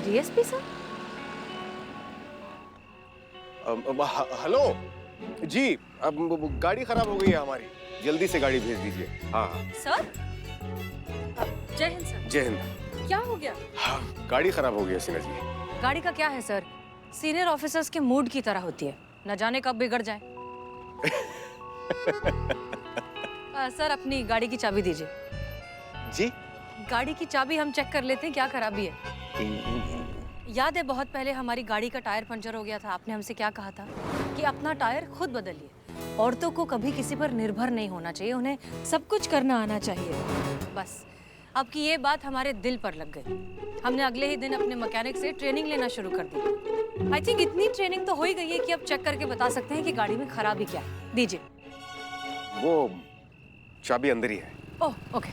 DSP sir? Hello जी, अब गाड़ी खराब हो गई है हमारी, जल्दी से गाड़ी भेज दीजिए। हाँ हाँ। सर जय हिंद सर। जय हिंद। क्या हो गया? हाँ, गाड़ी खराब हो गई हसीना जी। गाड़ी का क्या है सर? सीनियर ऑफिसर्स के मूड की तरह होती है, न जाने कब बिगड़ जाए। सर अपनी गाड़ी की चाबी दीजिए। जी? गाड़ी की चाबी हम चेक कर लेते हैं क्या खराबी है। याद है बहुत पहले हमारी गाड़ी का टायर पंचर हो गया था, आपने हमसे क्या कहा था कि अपना टायर खुद बदलिए। औरतों को कभी किसी पर निर्भर नहीं होना चाहिए, उन्हें सब कुछ करना आना चाहिए। बस आपकी ये बात हमारे दिल पर लग गई। हमने अगले ही दिन अपने मैकेनिक से ट्रेनिंग लेना शुरू कर दी। आई थिंक इतनी ट्रेनिंग तो हो ही गई है कि अब चेक करके बता सकते हैं कि गाड़ी में खराबी क्या है। दीजिए। वो चाबी अंदर ही है। Oh okay.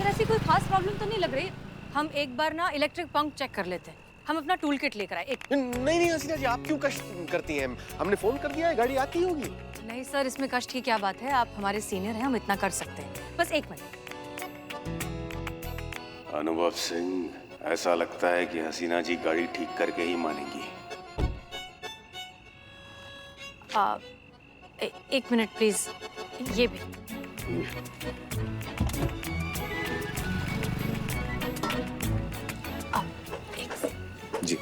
ऐसी कोई खास प्रॉब्लम तो नहीं लग रही। हम एक बार ना इलेक्ट्रिक पंप चेक कर लेते हैं। हम अपना टूल किट लेकर आए। एक नहीं हसीना जी, आप क्यों कष्ट करती हैं? हमने फोन कर दिया है, गाड़ी आती होगी। नहीं सर, इसमें कष्ट की क्या बात है, आप हमारे सीनियर हैं, हम इतना कर सकते हैं। बस एक मिनट। अनुभव सिंह, ऐसा लगता है कि हसीना जी गाड़ी ठीक करके ही मानेंगी। एक मिनट प्लीज, ये भी। जी।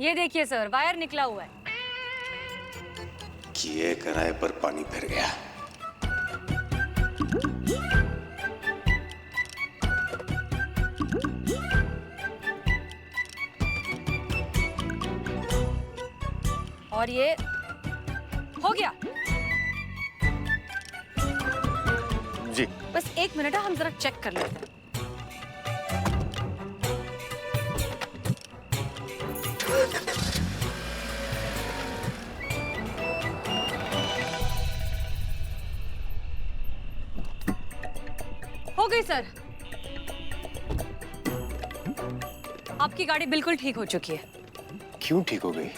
ये देखिए सर, वायर निकला हुआ है। किए कराए पर पानी फिर गया। और ये हो गया। जी। बस एक मिनट है, हम जरा चेक कर लेते हैं। हो गई सर, आपकी गाड़ी बिल्कुल ठीक हो चुकी है। क्यों ठीक हो गई?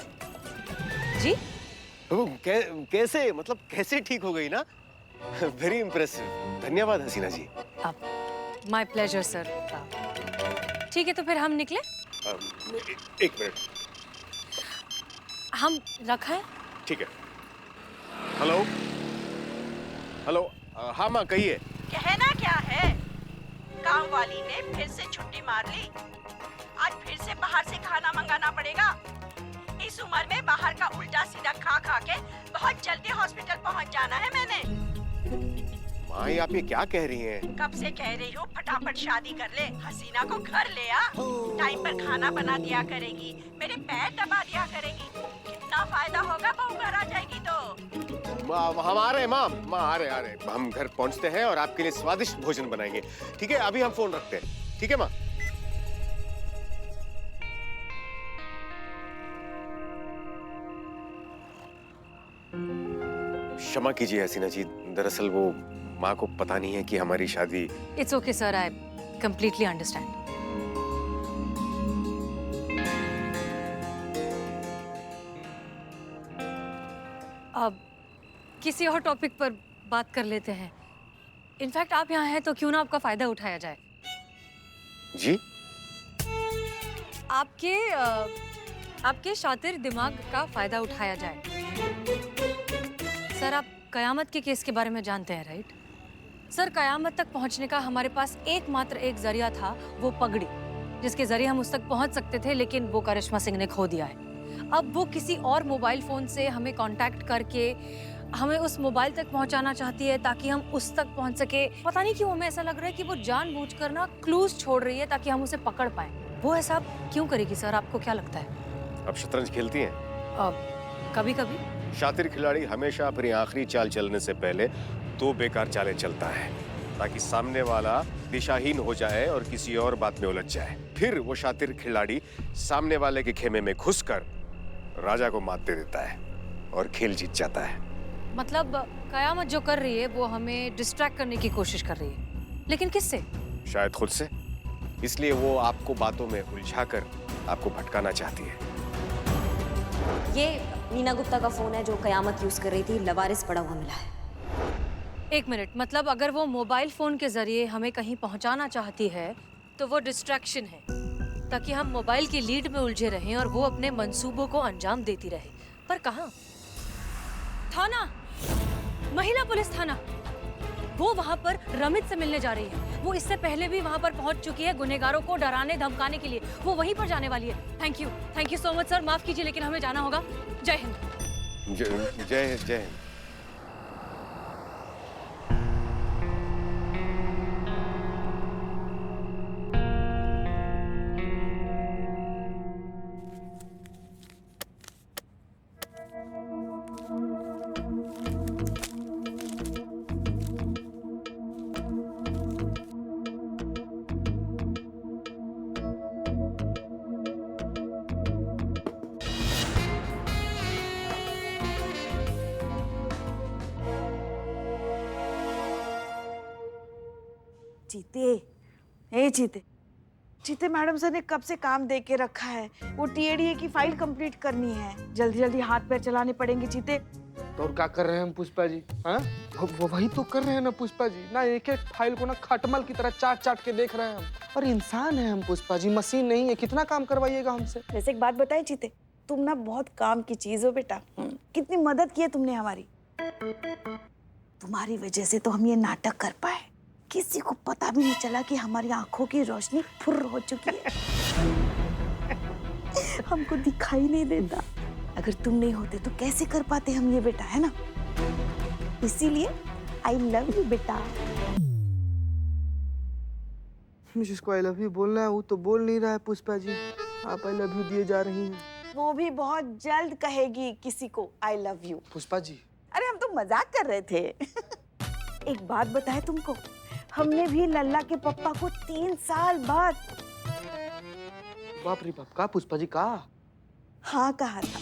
जी? वो कैसे, मतलब कैसे ठीक हो गई ना? वेरी इम्प्रेसिव, धन्यवाद Haseena ji. My pleasure sir. ठीक है तो फिर हम निकले। एक मिनट, हम रखा है। ठीक है। हेलो हेलो, हाँ माँ कहिए। कहना क्या है? काम वाली ने फिर से छुट्टी मार ली। आज फिर से बाहर से खाना मंगाना पड़ेगा। इस उम्र में बाहर का उल्टा सीधा खा खा के बहुत जल्दी हॉस्पिटल पहुंच जाना है मैंने। माँ ये आप ये क्या कह रही हैं? कब से कह रही हूँ फटाफट शादी कर ले, हसीना को घर ले आ, टाइम पर खाना बना दिया करेगी, मेरे पैर दबा दिया करेगी। कितना फायदा होगा बहू घर आ जाएगी तो। हम आ रहे हैं माँ, आ रहे हम घर पहुँचते हैं और आपके लिए स्वादिष्ट भोजन बनाएंगे। ठीक है, अभी हम फोन रखते हैं। ठीक है माँ। क्षमा कीजिए हसीना जी, दरअसल वो माँ को पता नहीं है कि हमारी शादी। It's okay sir, I completely understand. अब किसी और टॉपिक पर बात कर लेते हैं। इनफैक्ट आप यहाँ हैं तो क्यों ना आपका फायदा उठाया जाए। जी? आपके शातिर दिमाग का फायदा उठाया जाए। सर आप कयामत के केस के बारे में जानते हैं राइट? सर कयामत तक पहुंचने का हमारे पास एकमात्र एक जरिया था, वो पगड़ी, जिसके जरिए हम उस तक पहुंच सकते थे, लेकिन वो करिश्मा सिंह ने खो दिया है। अब वो किसी और मोबाइल फोन से हमें कांटेक्ट करके हमें उस मोबाइल तक पहुंचाना चाहती है ताकि हम उस तक पहुंच सके। पता नहीं क्यों हमें ऐसा लग रहा है कि वो जानबूझकर ना क्लूज छोड़ रही है ताकि हम उसे पकड़ पाए। वो ऐसा क्यों करेगी सर, आपको क्या लगता है? आप शतरंज खेलती हैं? कभी कभी। शातिर खिलाड़ी हमेशा अपनी आखिरी चाल चलने से पहले दो बेकार चालें चलता है ताकि सामने वाला दिशाहीन हो जाए और किसी और बात में उलझ जाए। फिर वो शातिर खिलाड़ी सामने वाले के खेमे में घुसकर राजा को मात दे देता है। और खेल जीत जाता है। मतलब कयामत जो कर रही है वो हमें डिस्ट्रैक्ट करने की कोशिश कर रही है, लेकिन किससे? शायद खुद से। इसलिए वो आपको बातों में उलझाकर आपको भटकाना चाहती है। ये मीना गुप्ता का फोन है जो कयामत यूज कर रही थी, लवारिस पड़ा हुआ मिला है। एक मिनट, मतलब अगर वो मोबाइल फोन के जरिए हमें कहीं पहुंचाना चाहती है तो वो डिस्ट्रैक्शन है, ताकि हम मोबाइल की लीड में उलझे रहें और वो अपने मंसूबों को अंजाम देती रहे। पर कहाँ? थाना, महिला पुलिस थाना। वो वहाँ पर रमित से मिलने जा रही है। वो इससे पहले भी वहाँ पर पहुँच चुकी है गुनहगारों को डराने धमकाने के लिए। वो वहीं पर जाने वाली है। Thank you so much sir. माफ कीजिए लेकिन हमें जाना होगा। जय हिंद। जय हिंद। जीते मैडम सर ने कब से काम दे के रखा है। वो टीएडीए की फाइल कंप्लीट करनी है। जल्दी जल्दी हाथ पैर चलाने पड़ेंगे जीते। तो और क्या कर रहे हैं हम पुष्पा जी? हाँ, वो वही तो कर रहे हैं ना पुष्पा जी। ना एक एक फाइल को ना खटमल की तरह चाट चाट के देख रहे हैं हम। और इंसान है हम पुष्पा जी, मशीन नहीं है। कितना काम करवाइएगा हमसे? वैसे एक बात बताए जीते, तुम ना बहुत काम की चीज हो बेटा। कितनी मदद की है तुमने हमारी। तुम्हारी वजह से तो हम ये नाटक कर पाए। किसी को पता भी नहीं चला कि हमारी आंखों की रोशनी फुर्र हो चुकी है। हमको दिखाई नहीं देता। अगर तुम नहीं होते तो कैसे कर पाते हम ये बेटा, है ना? इसीलिए आई लव यू बेटा। जिसको आई लव यू बोलना है वो तो बोल नहीं रहा है पुष्पा जी। आप आई लव यू दिए जा रही हैं। वो भी बहुत जल्द कहेगी किसी को I love you. Pushpa ji, अरे हम तो मजाक कर रहे थे। एक बात बताए तुमको, हमने भी लल्ला के पप्पा को 3 साल बाद बाप रे बाप, का पुष्पा जी का? हाँ कहा था।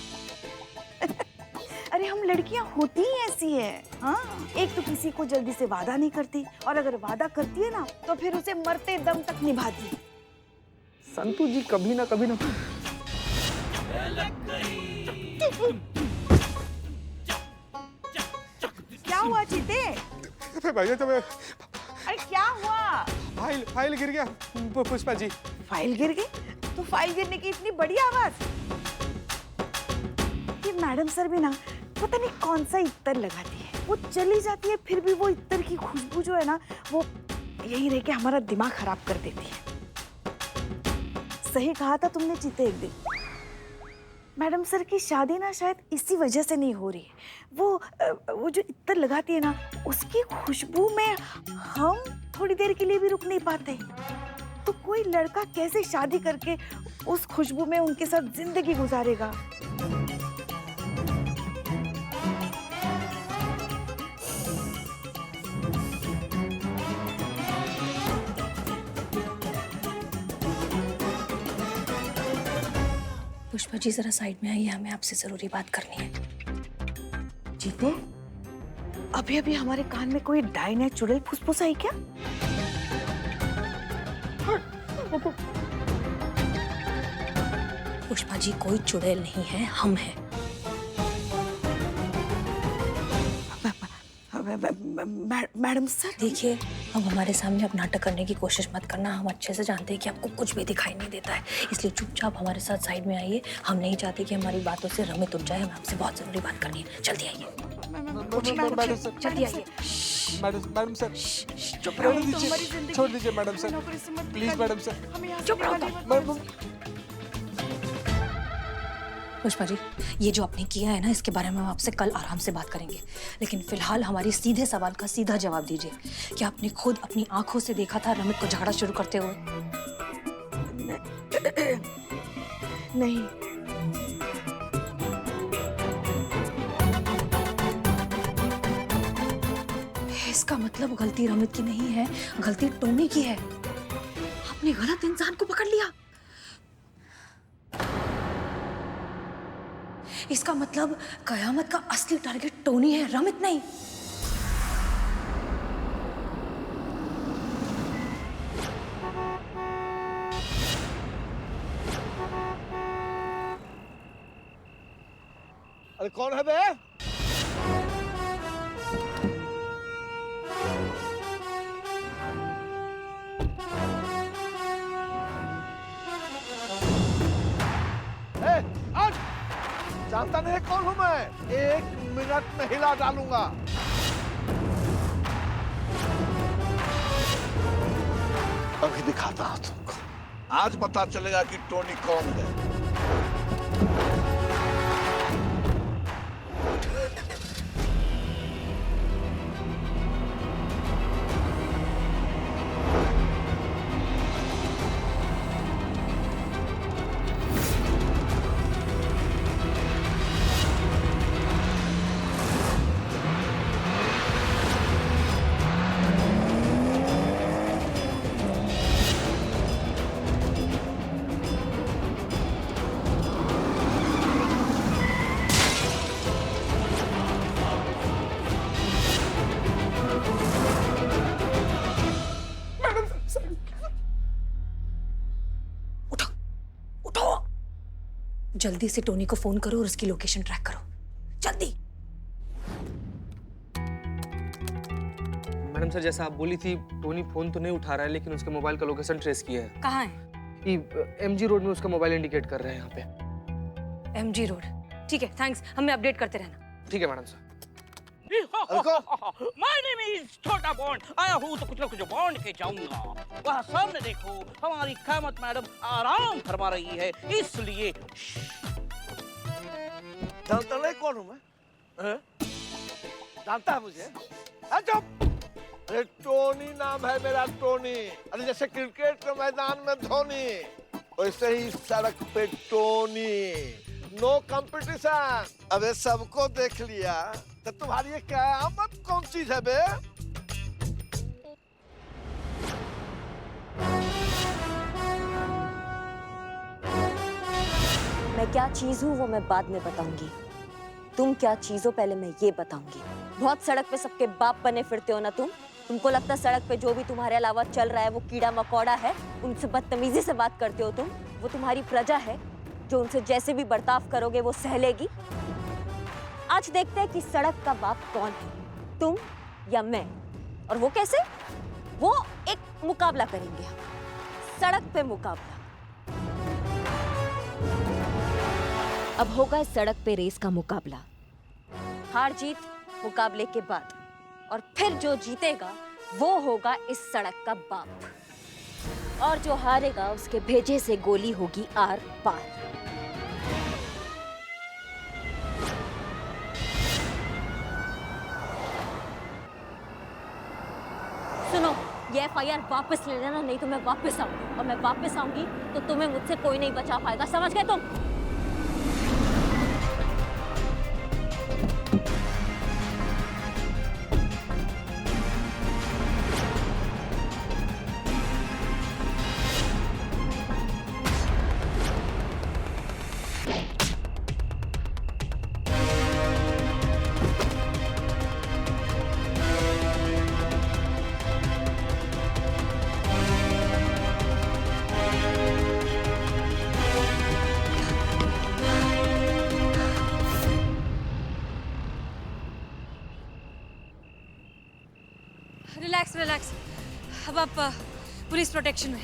अरे हम लड़कियां होती ही ऐसी है। हाँ, एक तो किसी को जल्दी से वादा नहीं करती, और अगर वादा करती है ना तो फिर उसे मरते दम तक निभाती है। संतू जी कभी ना कभी ना। क्या हुआ जीते? भैया तो अरे क्या हुआ? फाइल गिर गया पुष्पा जी। फाइल गिर गई? तो फाइल गिरने की इतनी बड़ी आवाज? ये मैडम सर भी ना पता नहीं कौन सा इत्तर लगाती है। वो चली जाती है फिर भी वो इत्तर की खुशबू जो है ना, वो यही रह के हमारा दिमाग खराब कर देती है। सही कहा था तुमने जीते एक दिन। मैडम सर की शादी ना शायद इसी वजह से नहीं हो रही है। वो जो इत्तर लगाती है ना, उसकी खुशबू में हम थोड़ी देर के लिए भी रुक नहीं पाते। तो कोई लड़का कैसे शादी करके उस खुशबू में उनके साथ जिंदगी गुजारेगा? पुष्पा जी जरा साइड में आइए, हमें आपसे जरूरी बात करनी है। जीते, अभी अभी हमारे कान में कोई डाइन या चुड़ैल फुसफुसाई क्या? पुष्पा जी कोई चुड़ैल नहीं है, हम हैं। मैडम सर देखिए, अब हमारे सामने अब नाटक करने की कोशिश मत करना। हम अच्छे से जानते हैं कि आपको कुछ भी दिखाई नहीं देता है, इसलिए चुपचाप हमारे साथ साइड में आइए। हम नहीं चाहते कि हमारी बातों से रमित उठ जाए। हमें आपसे बहुत जरूरी बात करनी है। जल्दी आइए, जल्दी आइए। मैडम सर, चुप रहो। छोड़ दीजिए madam sir, please madam sir, चुप रहो। पुष्पा जी, ये जो आपने किया है ना, इसके बारे में हम आपसे कल आराम से बात करेंगे। लेकिन फिलहाल हमारी सीधे सवाल का सीधा जवाब दीजिए। क्या आपने खुद अपनी आंखों से देखा था रमित को झगड़ा शुरू करते हुए? नहीं। इसका मतलब गलती रमित की नहीं है, गलती टोनी की है। आपने गलत इंसान को पकड़ लिया। इसका मतलब कयामत का असली टारगेट टोनी है, रमित नहीं। अरे कौन है बे? आज जानता नहीं कौन हूं मैं? 1 मिनट में हिला डालूंगा। अभी दिखाता हूं तुमको। आज पता चलेगा कि टोनी कौन है। जल्दी से टोनी को फोन करो और उसकी लोकेशन ट्रैक करो, जल्दी। मैडम सर, जैसा आप बोली थी, टोनी फोन तो नहीं उठा रहा है, लेकिन उसके मोबाइल का लोकेशन ट्रेस किया है। कहाँ है? ये MG रोड में उसका मोबाइल इंडिकेट कर रहे हैं यहाँ पे। MG रोड, ठीक है, थैंक्स। हमें अपडेट करते रहना। ठीक है madam sir. My name is छोटा बॉन्ड। आया हूँ तो कुछ ना कुछ बॉन्ड के जाऊंगा। वहाँ सामने देखो, हमारी क़यामत मैडम आराम फरमा रही है, इसलिए जानता नहीं कौन हूं मैं? जानता है मुझे? चुप! अरे टोनी नाम है मेरा, टोनी। अरे जैसे क्रिकेट के मैदान में धोनी, वैसे ही सड़क पे टोनी। No competition. अबे सबको देख लिया तो तुम्हारी ये क़यामत कौन चीज है बे? मैं क्या चीज हूँ वो मैं बाद में बताऊंगी। तुम क्या चीज हो पहले मैं ये बताऊंगी। बहुत सड़क पे सबके बाप बने फिरते हो ना तुम। तुमको लगता सड़क पे जो भी तुम्हारे अलावा चल रहा है वो कीड़ा मकोड़ा है, उनसे बदतमीजी से बात करते हो तुम। वो तुम्हारी प्रजा है जो उनसे जैसे भी बर्ताव करोगे वो सह लेगी। आज देखते हैं कि सड़क का बाप कौन है, तुम या मैं। और वो कैसे? वो एक मुकाबला करेंगे, सड़क पे मुकाबला। अब होगा इस सड़क पे रेस का मुकाबला, हार जीत मुकाबले के बाद, और फिर जो जीतेगा वो होगा इस सड़क का बाप, और जो हारेगा उसके भेजे से गोली होगी आर पार। सुनो, ये FIR वापस ले लेना, नहीं तो मैं वापस आऊंगी, और मैं वापस आऊंगी तो तुम्हें मुझसे कोई नहीं बचा पाएगा, समझ गए तुम? रिलैक्स रिलैक्स, अब आप पुलिस प्रोटेक्शन में।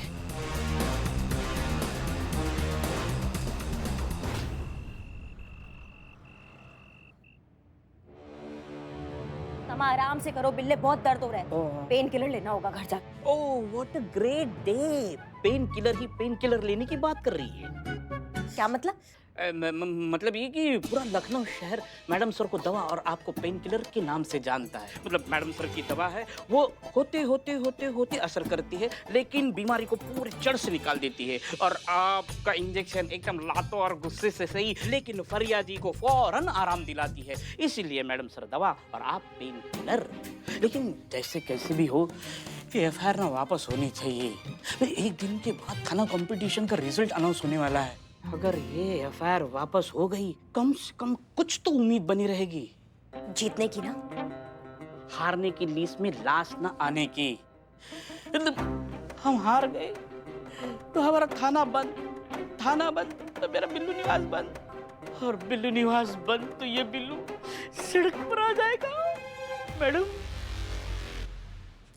तुम आराम से करो बिल्ले, बहुत दर्द हो रहा है। पेन किलर लेना होगा घर जाके। Oh what a great day. Pain killer he pain killer लेने की बात कर रही है। क्या मतलब? मतलब ये कि पूरा लखनऊ शहर मैडम सर को दवा और आपको पेन किलर के नाम से जानता है। मतलब मैडम सर की दवा है, वो होते होते होते होते असर करती है, लेकिन बीमारी को पूरे जड़ से निकाल देती है। और आपका इंजेक्शन एकदम लातों और गुस्से से सही, लेकिन फरियादी को फौरन आराम दिलाती है। इसीलिए मैडम सर दवा और आप पेन किलर। लेकिन जैसे कैसे भी हो, ये FIR ना वापस होनी चाहिए। फिर एक दिन के बाद थाना कंपटीशन का रिजल्ट अनाउंस होने वाला है। अगर ये एफआईआर वापस हो गई, कम से कम कुछ तो उम्मीद बनी रहेगी। जीतने की ना? हारने की लिस्ट में लाश न आने की। हम हार गए तो हमारा थाना बंद तो मेरा बिल्लू निवास बंद, और बिल्लू निवास बंद तो ये बिल्लू सड़क पर आ जाएगा। मैडम,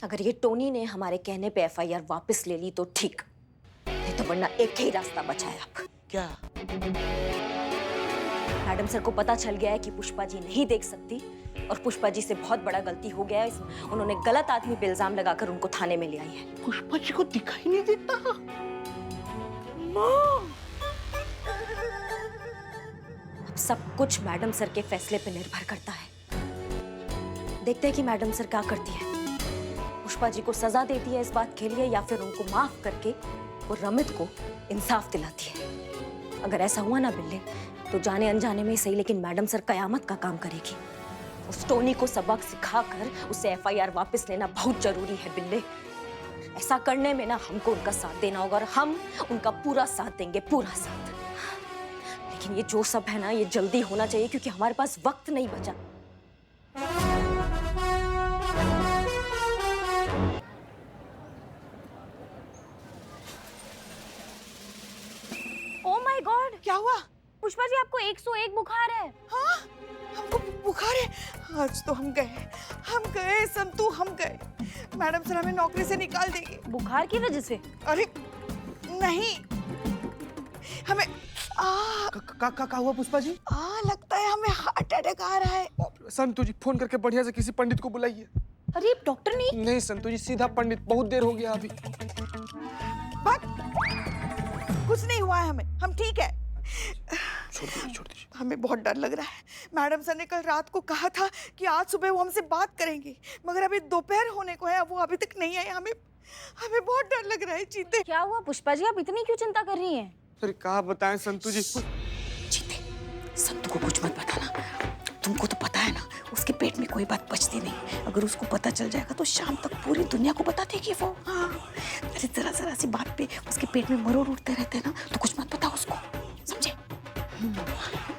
अगर ये टोनी ने हमारे कहने पे एफआईआर वापस ले ली तो ठीक, नहीं तो वरना एक ही रास्ता बचा है अब। क्या? मैडम सर को पता चल गया है कि पुष्पा जी नहीं देख सकती, और पुष्पा जी से बहुत बड़ा गलती हो गया है। उन्होंने गलत आदमी पे इल्जाम लगाकर उनको थाने में ले आई है। पुष्पा जी को दिखाई नहीं देता? अब सब कुछ मैडम सर के फैसले पे निर्भर करता है। देखते हैं कि मैडम सर क्या करती है। पुष्पा जी को सजा देती है इस बात के लिए, या फिर उनको माफ करके वो रमित को इंसाफ दिलाती है। अगर ऐसा हुआ ना बिल्ले, तो जाने अनजाने में ही सही, लेकिन मैडम सर कयामत का काम करेगी। उस टोनी को सबक सिखाकर उसे एफआईआर वापस लेना बहुत जरूरी है बिल्ले। ऐसा करने में ना हमको उनका साथ देना होगा, और हम उनका पूरा साथ देंगे, पूरा साथ। लेकिन ये जो सब है ना, ये जल्दी होना चाहिए, क्योंकि हमारे पास वक्त नहीं बचा। ओह माय गॉड, क्या हुआ? पुष्पा जी, आपको 101 बुखार है। हाँ, हमको बुखार है। आज तो हम गए संतू, हम गए। मैडम सर हमें नौकरी से निकाल देगी। बुखार की वजह से? अरे नहीं, हमें का हुआ पुष्पा जी? लगता है हमें हार्ट अटैक आ रहा है। संतू जी, फोन करके बढ़िया से किसी पंडित को बुलाइए। अरे डॉक्टर नहीं? नहीं संतू जी, सीधा पंडित। बहुत देर हो गया अभी। कुछ नहीं हुआ है हमें, हम ठीक है। छोड़ दीजिए। हमें बहुत डर लग रहा है। मैडम सर ने कल रात को कहा था कि आज सुबह वो हमसे बात करेंगे, मगर अभी दोपहर होने को है, वो अभी तक नहीं आए। हमें बहुत डर लग रहा है। चीते, क्या हुआ पुष्पा जी, आप इतनी क्यों चिंता कर रही हैं? अरे कहा बताएं संतू जी। चीते, संतू को कुछ मत बताना। तुमको तो पता है ना, उसके पेट में कोई बात बचती नहीं। अगर उसको पता चल जाएगा तो शाम तक पूरी दुनिया को बता देगी वो। हाँ, अरे जरा सी बात पे उसके पेट में मरोड़ उठते रहते हैं ना, तो कुछ मत बताओ उसको, समझे?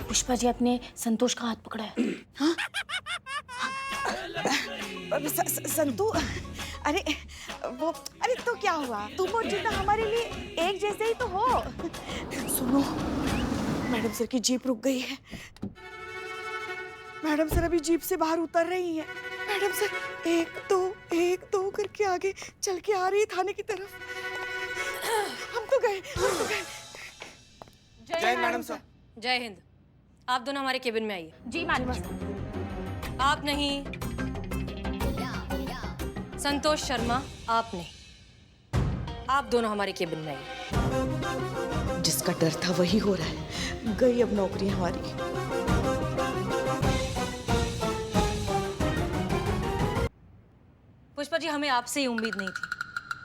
पुष्पा जी, आपने संतोष का हाथ पकड़ा है। हाँ? संतू, अरे तो क्या हुआ? तुम और जीता हमारे लिए एक जैसे ही तो हो। सुनो, मैडम सर की जीप रुक गई है। मैडम सर अभी जीप से बाहर उतर रही हैं। मैडम सर एक दो करके आगे चल के आ रही है थाने की तरफ। हम तो गए। जय मैडम सर। जय हिंद। आप दोनों हमारे केबिन में आइए। जी मैडम। आप नहीं, संतोष शर्मा, आप नहीं, आप दोनों हमारे केबिन में आइए। जिसका डर था वही हो रहा है। गई अब नौकरी हमारी। पुष्पा जी, हमें आपसे ही उम्मीद नहीं थी।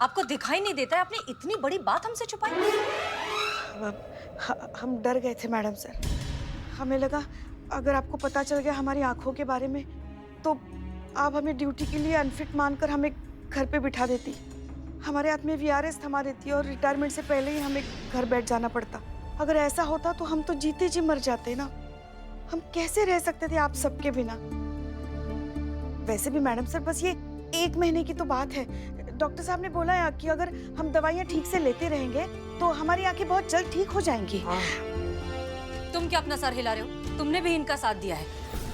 आपको दिखाई नहीं देता है, आपने इतनी बड़ी बात हमसे छुपाई। हम डर गए थे मैडम सर। हमें लगा अगर आपको पता चल गया हमारी आंखों के बारे में, तो आप हमें ड्यूटी के लिए अनफिट मानकर हमें घर पे बिठा देती। हमारे हाथ में वीआरएस थमा देती और रिटायरमेंट से पहले ही हमें घर बैठ जाना पड़ता। अगर ऐसा होता तो हम तो जीते जी मर जाते ना। हम कैसे रह सकते थे आप सबके बिना? वैसे भी मैडम सर, बस ये 1 महीने की तो बात है। डॉक्टर साहब ने बोला है कि अगर हम दवाइयाँ ठीक से लेते रहेंगे तो हमारी आंखें बहुत जल्द ठीक हो जाएंगी। तुम क्या अपना सर हिला रहे हो? तुमने भी इनका साथ दिया है।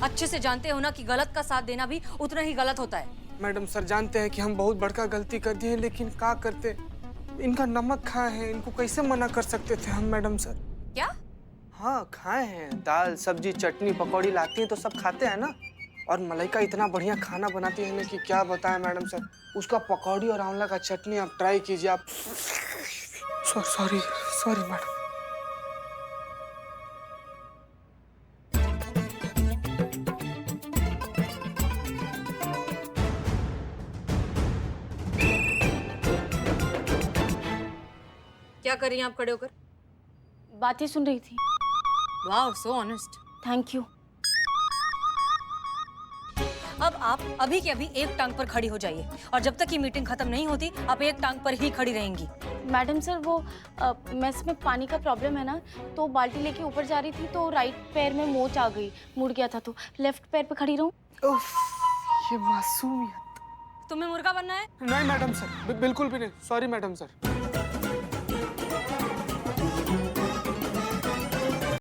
अच्छे से जानते हो ना कि गलत का साथ देना भी उतना ही गलत होता है। मैडम सर, जानते हैं कि हम बहुत बड़का गलती कर दिए हैं, लेकिन क्या करते, इनका नमक खाए हैं, इनको कैसे मना कर सकते थे हम मैडम सर? क्या? हाँ, खाए हैं। दाल सब्जी चटनी पकौड़ी लाती हैं तो सब खाते हैं ना। और मलाइका इतना बढ़िया खाना बनाती है ना कि क्या बताएं मैडम सर। उसका पकौड़ी और आंवला का चटनी आप ट्राई कीजिए। आप सॉरी मैडम। क्या कर रही हैं आप खड़े होकर? बातें सुन रही थी। Wow, so honest. Thank you. अब अब आप अभी के अभी एक टांग पर खड़ी हो जाइए और जब तक ये मीटिंग खत्म नहीं होती आप एक टांग पर ही खड़ी रहेंगी। मैडम सर वो मेस में पानी का प्रॉब्लम है ना, तो बाल्टी लेके ऊपर जा रही थी तो राइट पैर में मोच आ गई, मुड़ गया था, तो लेफ्ट पैर पे खड़ी रहूं। उफ, ये मासूमियत। तुम्हें मुर्गा बनना है? नहीं मैडम सर, बिल्कुल भी नहीं, सॉरी मैडम सर।